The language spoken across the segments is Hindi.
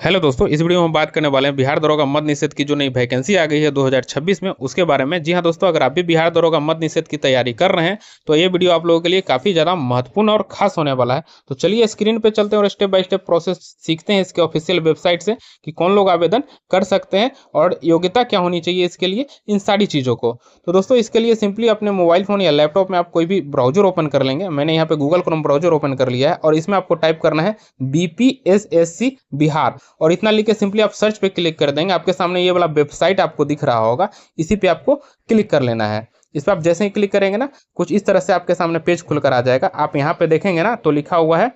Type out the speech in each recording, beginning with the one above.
हेलो दोस्तों, इस वीडियो में हम बात करने वाले हैं बिहार दरोगा मद्य निषेध की जो नई वैकेंसी आ गई है 2026 में, उसके बारे में। जी हां दोस्तों, अगर आप भी बिहार दरोगा मद्य निषेध की तैयारी कर रहे हैं तो ये वीडियो आप लोगों के लिए काफ़ी ज़्यादा महत्वपूर्ण और खास होने वाला है। तो चलिए स्क्रीन पे चलते हैं और स्टेप बाय स्टेप प्रोसेस सीखते हैं इसके ऑफिशियल वेबसाइट से कि कौन लोग आवेदन कर सकते हैं और योग्यता क्या होनी चाहिए इसके लिए, इन सारी चीज़ों को। तो दोस्तों, इसके लिए सिंपली अपने मोबाइल फ़ोन या लैपटॉप में आप कोई भी ब्राउजर ओपन कर लेंगे। मैंने यहाँ पे गूगल क्रोम ब्राउजर ओपन कर लिया है और इसमें आपको टाइप करना है BPSSC बिहार और इतना लिख के सिंपली आप सर्च पे क्लिक कर देंगे। आपके सामने ये वाला वेबसाइट आपको दिख रहा होगा, इसी पे आपको क्लिक कर लेना है। इस पर आप जैसे ही क्लिक करेंगे ना, कुछ इस तरह से आपके सामने पेज खुलकर आ जाएगा। आप यहाँ पे देखेंगे ना तो लिखा हुआ है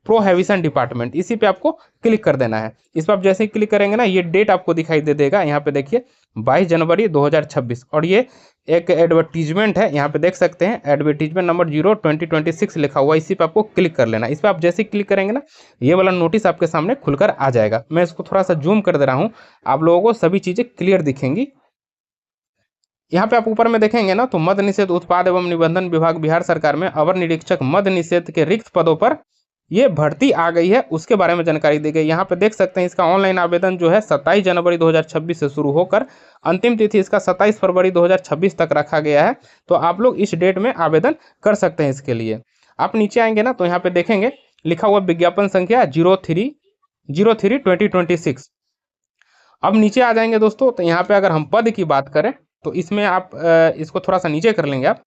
प्रोहिबिशन डिपार्टमेंट, इसी पे आपको क्लिक कर देना है। इस पर आप जैसे ही क्लिक करेंगे ना, ये डेट आपको दिखाई दे देगा। यहाँ पे देखिए 22 जनवरी 2026 और ये एक एडवर्टीजमेंट है। यहाँ पे देख सकते हैं एडवर्टीजमेंट नंबर 0/2026 लिखा हुआ है, इसी पे आपको क्लिक कर लेना। इस पर आप जैसे ही क्लिक करेंगे ना, ये वाला नोटिस आपके सामने खुलकर आ जाएगा। मैं इसको थोड़ा सा जूम कर दे रहा हूँ, आप लोगों को सभी चीज़ें क्लियर दिखेंगी। यहाँ पे आप ऊपर में देखेंगे ना तो मद्य निषेध उत्पाद एवं निबंधन विभाग बिहार सरकार में अवर निरीक्षक मद्य निषेध के रिक्त पदों पर ये भर्ती आ गई है, उसके बारे में जानकारी दी गई। यहाँ पे देख सकते हैं इसका ऑनलाइन आवेदन जो है 27 जनवरी 2026 से शुरू होकर अंतिम तिथि इसका 27 फरवरी 2026 तक रखा गया है। तो आप लोग इस डेट में आवेदन कर सकते हैं इसके लिए। आप नीचे आएंगे ना तो यहाँ पे देखेंगे लिखा हुआ विज्ञापन संख्या 03/03/2026। अब नीचे आ जाएंगे दोस्तों, तो यहाँ पे अगर हम पद की बात करें तो इसमें आप इसको थोड़ा सा नीचे कर लेंगे। आप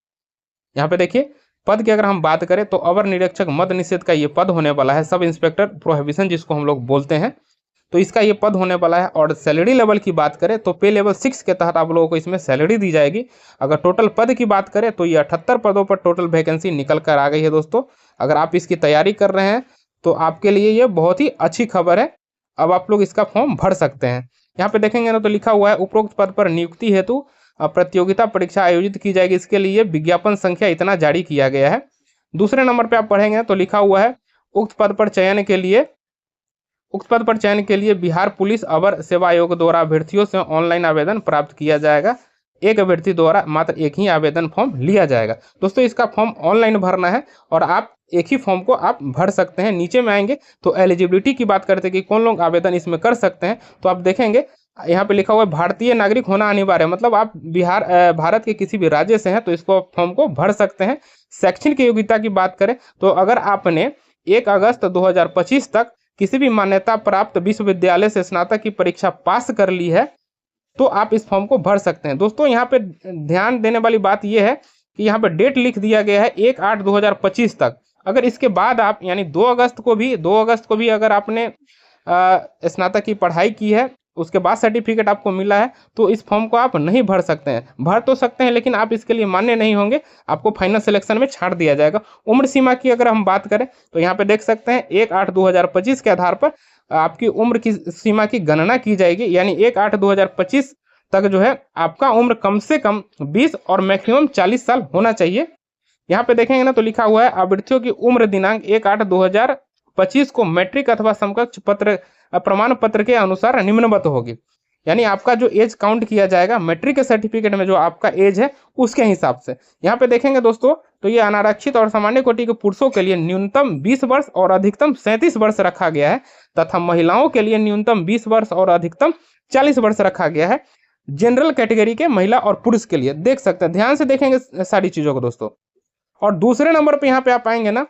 यहाँ पे देखिए पद की अगर हम बात करें तो अवर निरीक्षक मद्य निषेध का ये पद होने वाला है, सब इंस्पेक्टर प्रोहिबिशन जिसको हम लोग बोलते हैं, तो इसका ये पद होने वाला है। और सैलरी लेवल की बात करें तो पे लेवल 6 के तहत आप लोगों को इसमें सैलरी दी जाएगी। अगर टोटल पद की बात करें तो ये 78 पदों पर टोटल वैकेंसी निकल कर आ गई है दोस्तों। अगर आप इसकी तैयारी कर रहे हैं तो आपके लिए ये बहुत ही अच्छी खबर है। अब आप लोग इसका फॉर्म भर सकते हैं। यहाँ पे देखेंगे ना तो लिखा हुआ है उपरोक्त पद पर नियुक्ति हेतु प्रतियोगिता परीक्षा आयोजित की जाएगी, इसके लिए विज्ञापन संख्या इतना जारी किया गया है। दूसरे नंबर पे आप पढ़ेंगे तो लिखा हुआ है उक्त पद पर चयन के लिए बिहार पुलिस अवर सेवा आयोग द्वारा अभ्यर्थियों से ऑनलाइन आवेदन प्राप्त किया जाएगा। एक अभ्यर्थी द्वारा मात्र एक ही आवेदन फॉर्म लिया जाएगा। दोस्तों, इसका फॉर्म ऑनलाइन भरना है और आप एक ही फॉर्म को आप भर सकते हैं। नीचे में आएंगे तो एलिजिबिलिटी की बात करते हैं कि कौन लोग आवेदन इसमें कर सकते हैं, तो आप देखेंगे यहाँ पे लिखा हुआ है भारतीय नागरिक होना अनिवार्य है, मतलब आप भारत के किसी भी राज्य से हैं तो इसको फॉर्म को भर सकते हैं। शैक्षणिक योग्यता की बात करें तो अगर आपने 1 अगस्त 2025 तक किसी भी मान्यता प्राप्त विश्वविद्यालय से स्नातक की परीक्षा पास कर ली है तो आप इस फॉर्म को भर सकते हैं। दोस्तों, यहाँ पे ध्यान देने वाली बात यह है कि यहाँ पे डेट लिख दिया गया है 1/8/2025 तक। अगर इसके बाद आप यानी 2 अगस्त को भी अगर आपने स्नातक की पढ़ाई की है, उसके बाद सर्टिफिकेट आपको मिला है, तो इस फॉर्म को आप नहीं भर सकते हैं। भर तो सकते हैं लेकिन आप इसके लिए मान्य नहीं होंगे, आपको फाइनल सिलेक्शन में छाड़ दिया जाएगा। उम्र सीमा की अगर हम बात करें तो यहाँ पे देख सकते हैं 1/8/2025 के आधार पर आपकी उम्र की सीमा की गणना की जाएगी, यानी 1/8/2025 तक जो है आपका उम्र कम से कम 20 और मैक्सिमम 40 साल होना चाहिए। यहाँ पे देखेंगे ना तो लिखा हुआ है अभ्यर्थियों की उम्र दिनांक 1/8/2025 को मैट्रिक अथवा समकक्ष प्रमाण पत्र के अनुसार निम्नवत होगी। यानी आपका जो एज काउंट किया जाएगा मैट्रिक के सर्टिफिकेट में जो आपका एज है उसके हिसाब से। यहाँ पे देखेंगे दोस्तों तो ये अनारक्षित और सामान्य कोटि के पुरुषों के लिए न्यूनतम 20 वर्ष और अधिकतम 37 वर्ष रखा गया है तथा महिलाओं के लिए न्यूनतम 20 वर्ष और अधिकतम 40 वर्ष रखा गया है। जनरल कैटेगरी के महिला और पुरुष के लिए देख सकते हैं, ध्यान से देखेंगे सारी चीजों को दोस्तों। और दूसरे नंबर पे यहाँ पे आप आएंगे ना,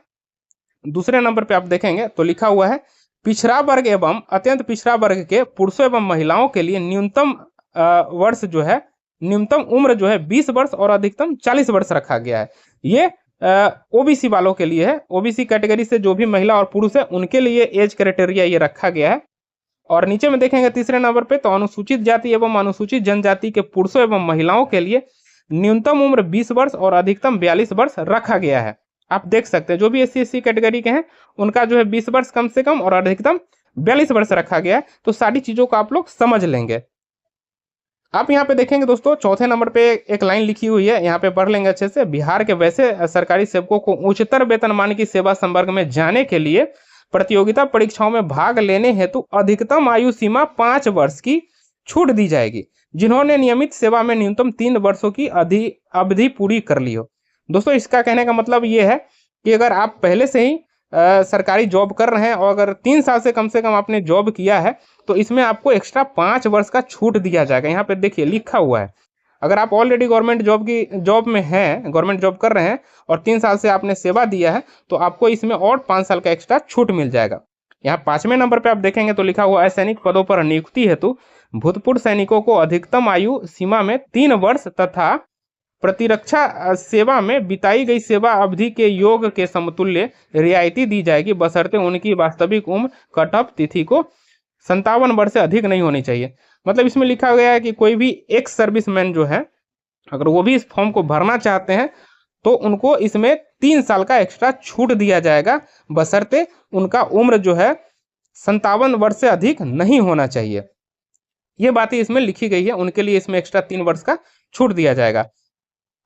दूसरे नंबर पे आप देखेंगे तो लिखा हुआ है पिछड़ा वर्ग एवं अत्यंत पिछड़ा वर्ग के पुरुषों एवं महिलाओं के लिए न्यूनतम उम्र जो है 20 वर्ष और अधिकतम 40 वर्ष रखा गया है। ये ओबीसी वालों के लिए है, ओबीसी कैटेगरी से जो भी महिला और पुरुष है उनके लिए एज क्राइटेरिया ये रखा गया है। और नीचे में देखेंगे तीसरे नंबर पे तो अनुसूचित जाति एवं अनुसूचित जनजाति के पुरुषों एवं महिलाओं के लिए न्यूनतम उम्र 20 वर्ष और अधिकतम 42 वर्ष रखा गया है। आप देख सकते हैं जो भी SC/SC कैटेगरी के हैं उनका जो है 20 वर्ष कम से कम और अधिकतम 42 वर्ष रखा गया है। तो सारी चीजों को आप लोग समझ लेंगे। आप यहाँ पे देखेंगे दोस्तों चौथे नंबर पे एक लाइन लिखी हुई है, यहाँ पे पढ़ लेंगे अच्छे से। बिहार के वैसे सरकारी सेवकों को उच्चतर वेतनमान की सेवा संवर्ग में जाने के लिए प्रतियोगिता परीक्षाओं में भाग लेने हेतु अधिकतम आयु सीमा 5 वर्ष की छूट दी जाएगी, जिन्होंने नियमित सेवा में न्यूनतम 3 वर्षों की अवधि पूरी कर ली हो। दोस्तों, इसका कहने का मतलब ये है कि अगर आप पहले से ही सरकारी जॉब कर रहे हैं और अगर 3 साल से कम आपने जॉब किया है तो इसमें आपको एक्स्ट्रा 5 वर्ष का छूट दिया जाएगा। यहाँ पे देखिए लिखा हुआ है, अगर आप ऑलरेडी गवर्नमेंट जॉब में हैं, गवर्नमेंट जॉब कर रहे हैं और 3 साल से आपने सेवा दिया है तो आपको इसमें और 5 साल का एक्स्ट्रा छूट मिल जाएगा। यहाँ 5वें नंबर पे आप देखेंगे तो लिखा हुआ है सैनिक पदों पर नियुक्ति हेतु भूतपूर्व सैनिकों को अधिकतम आयु सीमा में 3 वर्ष तथा प्रतिरक्षा सेवा में बिताई गई सेवा अवधि के योग के समतुल्य रियायती दी जाएगी, बशर्ते उनकी वास्तविक उम्र कट ऑफ तिथि को 57 वर्ष से अधिक नहीं होनी चाहिए। मतलब इसमें लिखा गया है कि कोई भी एक्स सर्विसमैन जो है अगर वो भी इस फॉर्म को भरना चाहते हैं तो उनको इसमें 3 साल का एक्स्ट्रा छूट दिया जाएगा, बशर्ते उनका उम्र जो है 57 वर्ष से अधिक नहीं होना चाहिए। ये बातें इसमें लिखी गई है, उनके लिए इसमें एक्स्ट्रा 3 वर्ष का छूट दिया जाएगा।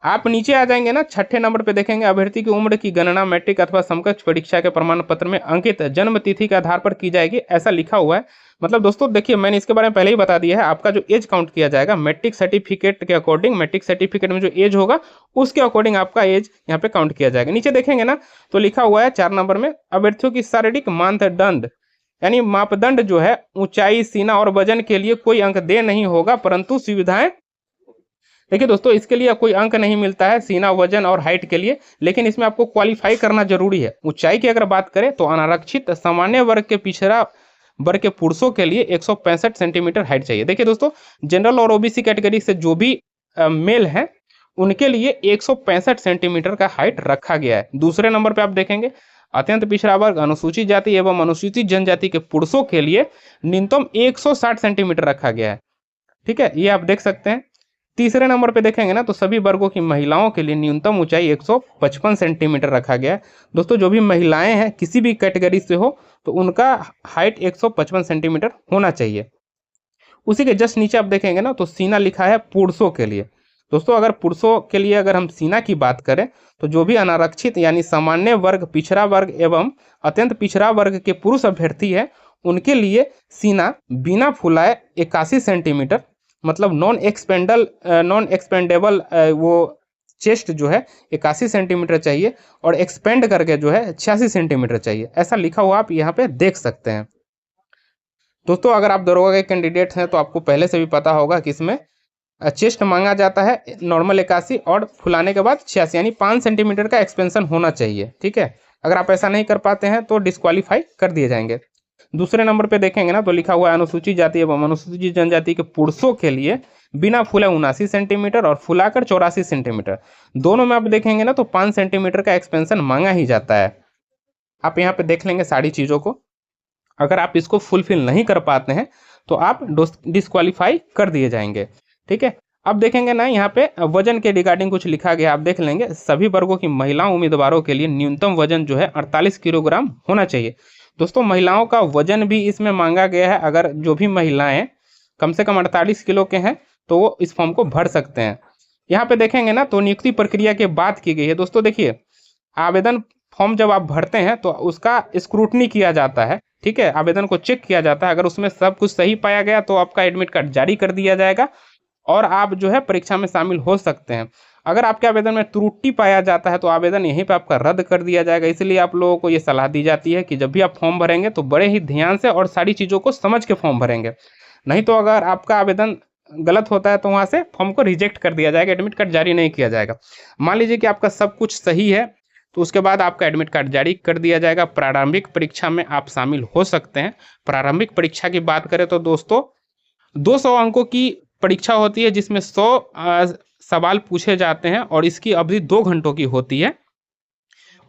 आप नीचे आ जाएंगे ना, 6ठे नंबर पे देखेंगे अभ्यर्थी की उम्र की गणना मैट्रिक अथवा समकक्ष परीक्षा के प्रमाण पत्र में अंकित जन्म तिथि के आधार पर की जाएगी, ऐसा लिखा हुआ है। मतलब दोस्तों देखिए मैंने इसके बारे में पहले ही बता दिया है, आपका जो एज काउंट किया जाएगा मैट्रिक सर्टिफिकेट के अकॉर्डिंग, मैट्रिक सर्टिफिकेट में जो एज होगा उसके अकॉर्डिंग आपका एज यहाँ पे काउंट किया जाएगा। नीचे देखेंगे ना तो लिखा हुआ है 4 नंबर में अभ्यर्थियों की शारीरिक मानदंड यानी मापदंड जो है ऊंचाई, सीना और वजन के लिए कोई अंक दे नहीं होगा, परंतु सुविधाएं, देखिए दोस्तों इसके लिए कोई अंक नहीं मिलता है सीना, वजन और हाइट के लिए, लेकिन इसमें आपको क्वालिफाई करना जरूरी है। ऊंचाई की अगर बात करें तो अनारक्षित सामान्य वर्ग के पिछड़ा वर्ग के पुरुषों के लिए 165 सेंटीमीटर हाइट चाहिए। देखिए दोस्तों जनरल और ओबीसी कैटेगरी से जो भी मेल हैं उनके लिए 165 सेंटीमीटर का हाइट रखा गया है। दूसरे नंबर पे आप देखेंगे अत्यंत पिछड़ा वर्ग, अनुसूचित जाति एवं अनुसूचित जनजाति के पुरुषों के लिए न्यूनतम 160 सेंटीमीटर रखा गया है। ठीक है, ये आप देख सकते हैं। तीसरे नंबर पे देखेंगे ना तो सभी वर्गों की महिलाओं के लिए न्यूनतम ऊंचाई 155 सेंटीमीटर रखा गया है। दोस्तों जो भी महिलाएं हैं किसी भी कैटेगरी से हो तो उनका हाइट 155 सेंटीमीटर होना चाहिए। उसी के जस्ट नीचे आप देखेंगे ना तो सीना लिखा है पुरुषों के लिए। दोस्तों अगर पुरुषों के लिए अगर हम सीना की बात करें तो जो भी अनारक्षित यानी सामान्य वर्ग, पिछड़ा वर्ग एवं अत्यंत पिछड़ा वर्ग के पुरुष अभ्यर्थी है उनके लिए सीना बिना फुलाए 81 सेंटीमीटर, मतलब नॉन एक्सपेंडेबल वो चेस्ट जो है 81 सेंटीमीटर चाहिए और एक्सपेंड करके जो है 86 सेंटीमीटर चाहिए, ऐसा लिखा हुआ आप यहाँ पे देख सकते हैं। दोस्तों अगर आप दरोगा के कैंडिडेट हैं तो आपको पहले से भी पता होगा कि इसमें चेस्ट मांगा जाता है नॉर्मल 81 और फुलाने के बाद 86 यानी 5 सेंटीमीटर का एक्सपेंशन होना चाहिए। ठीक है, अगर आप ऐसा नहीं कर पाते हैं तो डिस्क्वालीफाई कर दिए जाएंगे। दूसरे नंबर पे देखेंगे ना तो लिखा हुआ है अनुसूचित जाति एवं अनुसूचित जनजाति के पुरुषों के लिए बिना फुला 79 सेंटीमीटर और फुलाकर 84 सेंटीमीटर। दोनों में आप देखेंगे ना तो 5 सेंटीमीटर का एक्सपेंशन मांगा ही जाता है। आप यहाँ पे देख लेंगे सारी चीज़ों को, अगर आप इसको फुलफिल नहीं कर पाते हैं तो आप डिस्क्वालीफाई कर दिए जाएंगे। ठीक है, अब देखेंगे ना यहाँ पे वजन के रिगार्डिंग कुछ लिखा गया, आप देख लेंगे सभी वर्गों की महिला उम्मीदवारों के लिए न्यूनतम वजन जो है 48 किलोग्राम होना चाहिए। दोस्तों महिलाओं का वजन भी इसमें मांगा गया है, अगर जो भी महिलाएं कम से कम 48 किलो के हैं तो वो इस फॉर्म को भर सकते हैं। यहाँ पे देखेंगे ना तो नियुक्ति प्रक्रिया की बात की गई है। दोस्तों देखिए आवेदन फॉर्म जब आप भरते हैं तो उसका स्क्रूटनी किया जाता है। ठीक है, आवेदन को चेक किया जाता है, अगर उसमें सब कुछ सही पाया गया तो आपका एडमिट कार्ड जारी कर दिया जाएगा और आप जो है परीक्षा में शामिल हो सकते हैं। अगर आपके आवेदन में त्रुटि पाया जाता है तो आवेदन यहीं पे आपका रद्द कर दिया जाएगा। इसलिए आप लोगों को ये सलाह दी जाती है कि जब भी आप फॉर्म भरेंगे तो बड़े ही ध्यान से और सारी चीज़ों को समझ के फॉर्म भरेंगे, नहीं तो अगर आपका आवेदन गलत होता है तो वहाँ से फॉर्म को रिजेक्ट कर दिया जाएगा, एडमिट कार्ड जारी नहीं किया जाएगा। मान लीजिए कि आपका सब कुछ सही है तो उसके बाद आपका एडमिट कार्ड जारी कर दिया जाएगा। प्रारंभिक परीक्षा में आप शामिल हो सकते हैं। प्रारंभिक परीक्षा की बात करें तो दोस्तों 200 अंकों की परीक्षा होती है जिसमें 100 सवाल पूछे जाते हैं और इसकी अवधि 2 घंटों की होती है।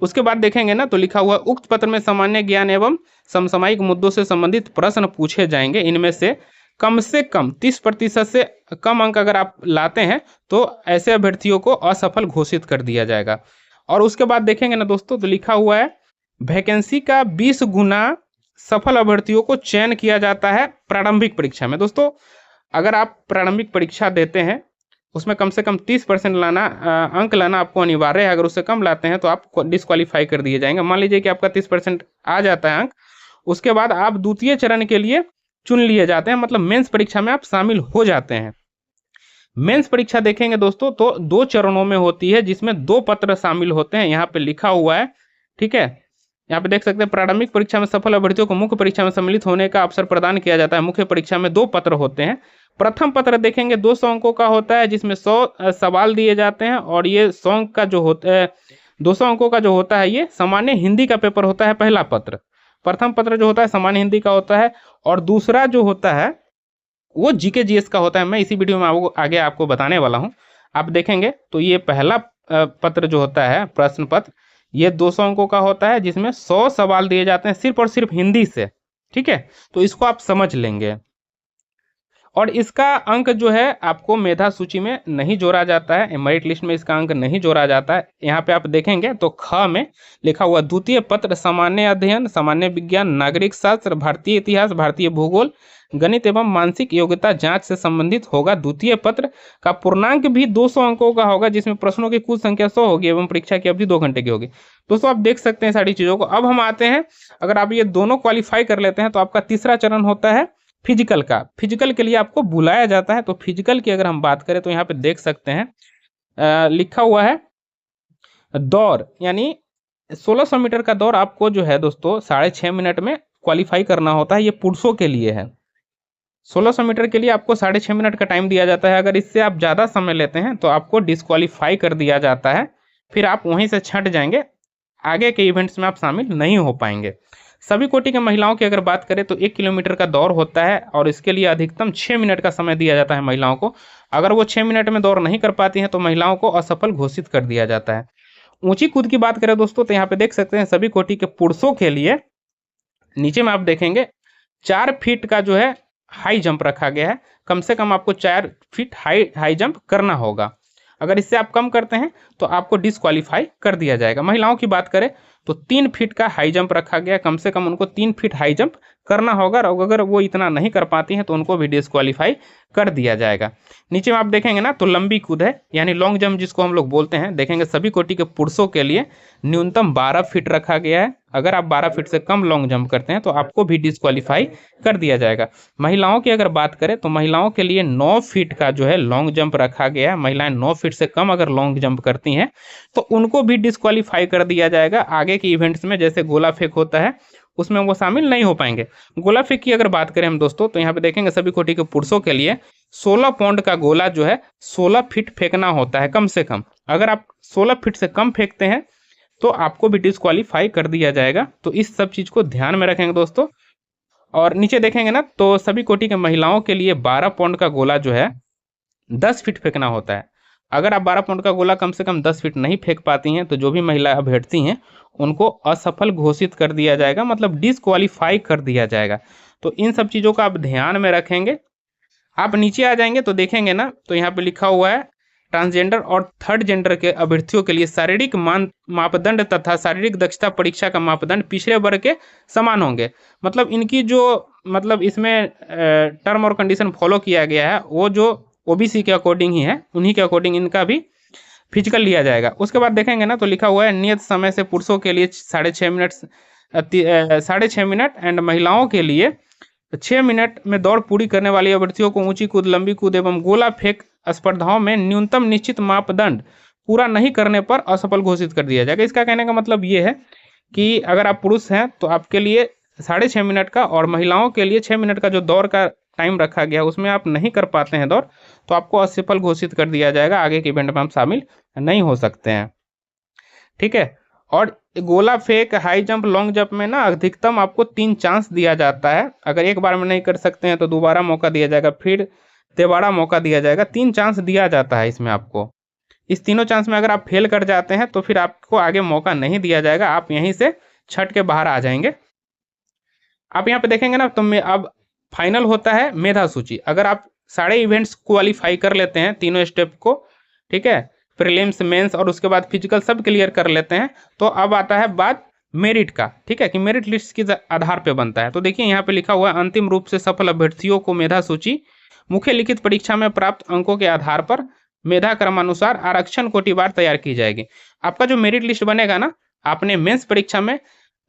उसके बाद देखेंगे ना तो लिखा हुआ उक्त पत्र में सामान्य ज्ञान एवं समसामयिक मुद्दों से संबंधित प्रश्न पूछे जाएंगे। इनमें से कम 30% से कम अंक अगर आप लाते हैं तो ऐसे अभ्यर्थियों को असफल घोषित कर दिया जाएगा। और उसके बाद देखेंगे ना दोस्तों तो लिखा हुआ है वैकेंसी का 20 गुना सफल अभ्यर्थियों को चयन किया जाता है प्रारंभिक परीक्षा में। दोस्तों अगर आप प्रारंभिक परीक्षा देते हैं उसमें कम से कम 30% लाना अंक लाना आपको अनिवार्य है। अगर उससे कम लाते हैं तो आप डिस्क्वालीफाई कर दिए जाएंगे। मान लीजिए कि आपका 30% आ जाता है अंक, उसके बाद आप द्वितीय चरण के लिए चुन लिए जाते हैं, मतलब मेंस परीक्षा में आप शामिल हो जाते हैं। मेंस परीक्षा देखेंगे दोस्तों तो 2 चरणों में होती है जिसमें 2 पत्र शामिल होते हैं, यहाँ पे लिखा हुआ है। ठीक है, यहाँ पे देख सकते हैं प्रारंभिक परीक्षा में सफल अभ्यर्थियों को मुख्य परीक्षा में सम्मिलित होने का अवसर प्रदान किया जाता है। मुख्य परीक्षा में 2 पत्र होते हैं। प्रथम पत्र देखेंगे 200 अंकों का होता है, जिसमें 100 सवाल दिए जाते हैं, और ये 100 अंक का जो होता है, 200 अंकों का जो होता है, ये सामान्य हिंदी का पेपर होता है। पहला पत्र, प्रथम पत्र जो होता है सामान्य हिंदी का होता है, और दूसरा जो होता है वो जीके जीएस का होता है। मैं इसी वीडियो में आगे आपको बताने वाला हूँ। आप देखेंगे तो ये पहला पत्र जो होता है प्रश्न पत्र, ये 200 अंकों का होता है, जिसमें 100 सवाल दिए जाते हैं सिर्फ और सिर्फ हिंदी से। ठीक है, तो इसको आप समझ लेंगे। और इसका अंक जो है आपको मेधा सूची में नहीं जोड़ा जाता है, मेरिट लिस्ट में इसका अंक नहीं जोड़ा जाता है। यहाँ पे आप देखेंगे तो ख में लिखा हुआ द्वितीय पत्र सामान्य अध्ययन, सामान्य विज्ञान, नागरिक शास्त्र, भारतीय इतिहास, भारतीय भूगोल, गणित एवं मानसिक योग्यता जांच से संबंधित होगा। द्वितीय पत्र का पूर्णांक भी 200 अंकों का होगा, जिसमें प्रश्नों की कुल संख्या 100 होगी एवं परीक्षा की अवधि 2 घंटे की होगी। दोस्तों आप देख सकते हैं सारी चीजों को। अब हम आते हैं, अगर आप ये दोनों क्वालिफाई कर लेते हैं तो आपका तीसरा चरण होता है फिजिकल का। फिजिकल के लिए आपको बुलाया जाता है। तो फिजिकल की अगर हम बात करें तो यहाँ पे देख सकते हैं लिखा हुआ है दौड़, यानी 1600 मीटर का दौड़ आपको जो है दोस्तों 6.5 मिनट में क्वालिफाई करना होता है। ये पुरुषों के लिए है। 1600 मीटर के लिए आपको 6.5 मिनट का टाइम दिया जाता है। अगर इससे आप ज़्यादा समय लेते हैं तो आपको डिस्क्वालीफाई कर दिया जाता है, फिर आप वहीं से छट जाएंगे, आगे के इवेंट्स में आप शामिल नहीं हो पाएंगे। सभी कोटि के महिलाओं की अगर बात करें तो 1 किलोमीटर का दौड़ होता है, और इसके लिए अधिकतम 6 मिनट का समय दिया जाता है महिलाओं को। अगर वो 6 मिनट में दौड़ नहीं कर पाती हैं तो महिलाओं को असफल घोषित कर दिया जाता है। ऊंची कूद की बात करें दोस्तों तो यहाँ पे देख सकते हैं सभी कोटि के पुरुषों के लिए नीचे में आप देखेंगे 4 फीट का जो है हाई जंप रखा गया है। कम से कम आपको 4 फीट हाई जंप करना होगा। अगर इससे आप कम करते हैं तो आपको डिस्क्वालीफाई कर दिया जाएगा। महिलाओं की बात करें तो 3 फीट का हाई जंप रखा गया, कम से कम उनको 3 फीट हाई जंप करना होगा, और अगर वो इतना नहीं कर पाती हैं तो उनको भी डिस्क्वालीफाई कर दिया जाएगा। नीचे में आप देखेंगे ना तो लंबी कूद है, यानी लॉन्ग जंप जिसको हम लोग बोलते हैं, देखेंगे सभी कोटि के पुरुषों के लिए न्यूनतम 12 फीट रखा गया है। अगर आप 12 फीट से कम लॉन्ग जंप करते हैं तो आपको भी डिस्क्वालीफाई कर दिया जाएगा। महिलाओं की अगर बात करें तो महिलाओं के लिए 9 फीट का जो है लॉन्ग जंप रखा गया है। महिलाएं 9 फीट से कम अगर लॉन्ग जंप करती हैं तो उनको भी डिस्क्वालीफाई कर दिया जाएगा। आगे के इवेंट्स में जैसे गोला फेंक होता है उसमें वो शामिल नहीं हो पाएंगे। गोला फेंक की अगर बात करें हम दोस्तों तो यहाँ पे देखेंगे सभी कोटि के पुरुषों के लिए 16 पाउंड का गोला जो है 16 फीट फेंकना होता है कम से कम। अगर आप 16 फीट से कम फेंकते हैं तो आपको भी डिस्क्वालीफाई कर दिया जाएगा। तो इस सब चीज को ध्यान में रखेंगे दोस्तों। और नीचे देखेंगे ना तो सभी कोटि के महिलाओं के लिए 12 पाउंड का गोला जो है 10 फीट फेंकना होता है। अगर आप 12 पाउंड का गोला कम से कम 10 फीट नहीं फेंक पाती हैं तो जो भी महिला अभ्यर्थी हैं उनको असफल घोषित कर दिया जाएगा, मतलब डिस्क्वालीफाई कर दिया जाएगा। तो इन सब चीज़ों का आप ध्यान में रखेंगे। आप नीचे आ जाएंगे तो देखेंगे ना तो यहाँ पे लिखा हुआ है ट्रांसजेंडर और थर्ड जेंडर के अभ्यर्थियों के लिए शारीरिक मापदंड तथा शारीरिक दक्षता परीक्षा का मापदंड पिछड़े वर्ग के समान होंगे। मतलब इनकी जो मतलब इसमें टर्म और कंडीशन फॉलो किया गया है वो जो ओबीसी के अकॉर्डिंग ही है, उन्हीं के अकॉर्डिंग इनका भी फिजिकल लिया जाएगा। उसके बाद देखेंगे ना तो लिखा हुआ है नियत समय से पुरुषों के लिए 6.5 मिनट एंड महिलाओं के लिए 6 मिनट में दौड़ पूरी करने वाली अभ्यर्थियों को ऊंची कूद, लंबी कूद एवं गोला फेंक स्पर्धाओं में न्यूनतम निश्चित मापदंड पूरा नहीं करने पर असफल घोषित कर दिया जाएगा। इसका कहने का मतलब ये है कि अगर आप पुरुष हैं तो आपके लिए 6.5 मिनट का, और महिलाओं के लिए 6 मिनट का जो दौड़ का टाइम रखा गया उसमें आप नहीं कर पाते हैं दौड़ तो आपको असफल घोषित कर दिया जाएगा। आगे के इवेंट में हम शामिल नहीं हो सकते हैं। ठीक है। और गोला फेंक, हाई जंप, लॉन्ग जंप में ना अधिकतम आपको 3 चांस दिया जाता है। अगर एक बार में नहीं कर सकते हैं तो दोबारा मौका दिया जाएगा, फिर तिबारा मौका दिया जाएगा। 3 चांस दिया जाता है इसमें आपको। इस तीनों चांस में अगर आप फेल कर जाते हैं तो फिर आपको आगे मौका नहीं दिया जाएगा, आप यहीं से छट के बाहर आ जाएंगे। आप यहाँ पे देखेंगे ना तो अब फाइनल होता है मेधा सूची। अगर आप सारे इवेंट्स क्वालिफाई कर लेते हैं तीनों स्टेप को, ठीक है, प्रीलिम्स, मेंस और उसके बाद फिजिकल सब क्लियर कर लेते हैं, तो अब आता है बात मेरिट का। ठीक है, कि मेरिट लिस्ट के आधार पे बनता है। तो देखिए यहाँ पे लिखा हुआ है अंतिम रूप से सफल अभ्यर्थियों को मेधा सूची मुख्य लिखित परीक्षा में प्राप्त अंकों के आधार पर मेधा क्रमानुसार आरक्षण कोटिवार तैयार की जाएगी। आपका जो मेरिट लिस्ट बनेगा ना, आपने मेंस परीक्षा में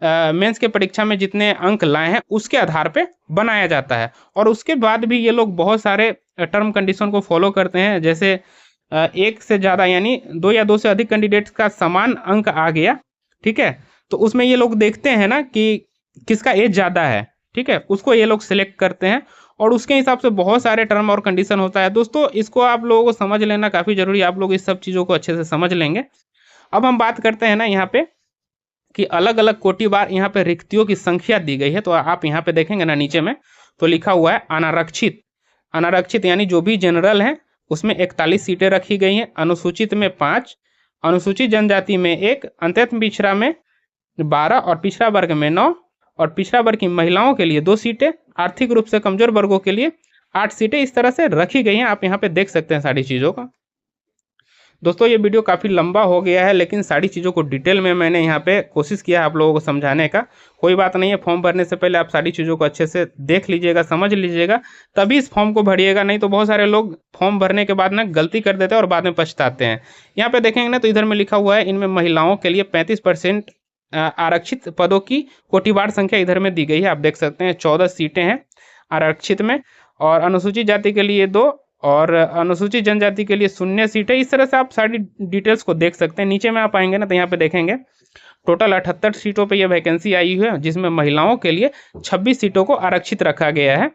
मेंस के परीक्षा में जितने अंक लाए हैं उसके आधार पे बनाया जाता है। और उसके बाद भी ये लोग बहुत सारे टर्म कंडीशन को फॉलो करते हैं। जैसे एक से ज़्यादा यानी 2 या 2 से अधिक कैंडिडेट्स का समान अंक आ गया, ठीक है, तो उसमें ये लोग देखते हैं ना कि किसका एज ज़्यादा है, ठीक है, उसको ये लोग सिलेक्ट करते हैं और उसके हिसाब से बहुत सारे टर्म और कंडीशन होता है। दोस्तों इसको आप लोगों को समझ लेना काफ़ी जरूरी है, आप लोग इस सब चीज़ों को अच्छे से समझ लेंगे। अब हम बात करते हैं ना यहाँ पे कि अलग अलग कोटिवार यहाँ पे रिक्तियों की संख्या दी गई है। तो आप यहाँ पे देखेंगे ना नीचे में तो लिखा हुआ है अनारक्षित। अनारक्षित यानी जो भी जनरल हैं उसमें 41 सीटें रखी गई हैं, अनुसूचित में 5, अनुसूचित जनजाति में 1, अत्यंत पिछड़ा में 12 और पिछड़ा वर्ग में 9 और पिछड़ा वर्ग की महिलाओं के लिए 2 सीटें, आर्थिक रूप से कमजोर वर्गों के लिए 8 सीटें इस तरह से रखी गई हैं। आप यहाँ पे देख सकते हैं सारी चीज़ों का। दोस्तों ये वीडियो काफ़ी लंबा हो गया है, लेकिन सारी चीज़ों को डिटेल में मैंने यहाँ पे कोशिश किया है आप लोगों को समझाने का। कोई बात नहीं है, फॉर्म भरने से पहले आप सारी चीज़ों को अच्छे से देख लीजिएगा, समझ लीजिएगा, तभी इस फॉर्म को भरिएगा। नहीं तो बहुत सारे लोग फॉर्म भरने के बाद ना गलती कर देते हैं और बाद में पछताते हैं। यहाँ पे देखेंगे ना तो इधर में लिखा हुआ है इनमें महिलाओं के लिए 35% आरक्षित पदों की कोटिवार संख्या इधर में दी गई है। आप देख सकते हैं 14 सीटें हैं आरक्षित में, और अनुसूचित जाति के लिए 2 और अनुसूचित जनजाति के लिए 0 सीटें। इस तरह से आप सारी डिटेल्स को देख सकते हैं। नीचे में आप आएंगे ना तो यहाँ पे देखेंगे टोटल 78 सीटों पे ये वैकेंसी आई हुई है, जिसमें महिलाओं के लिए 26 सीटों को आरक्षित रखा गया है।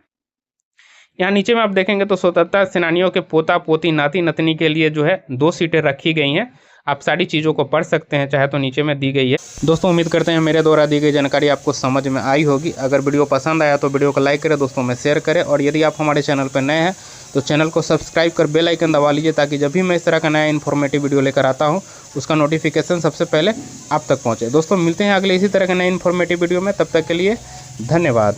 यहाँ नीचे में आप देखेंगे तो स्वतंत्रता सेनानियों के पोता पोती नाती नतनी के लिए जो है 2 सीटें रखी गई हैं। आप सारी चीज़ों को पढ़ सकते हैं, चाहे तो नीचे में दी गई है। दोस्तों उम्मीद करते हैं मेरे द्वारा दी गई जानकारी आपको समझ में आई होगी। अगर वीडियो पसंद आया तो वीडियो को लाइक करें, दोस्तों में शेयर करें, और यदि आप हमारे चैनल पर नए हैं तो चैनल को सब्सक्राइब कर बेल आइकन दबा लीजिए, ताकि जब भी मैं इस तरह का नया इन्फॉर्मेटिव वीडियो लेकर आता हूँ उसका नोटिफिकेशन सबसे पहले आप तक पहुँचे। दोस्तों मिलते हैं अगले इसी तरह के नए इन्फॉर्मेटिव वीडियो में, तब तक के लिए धन्यवाद।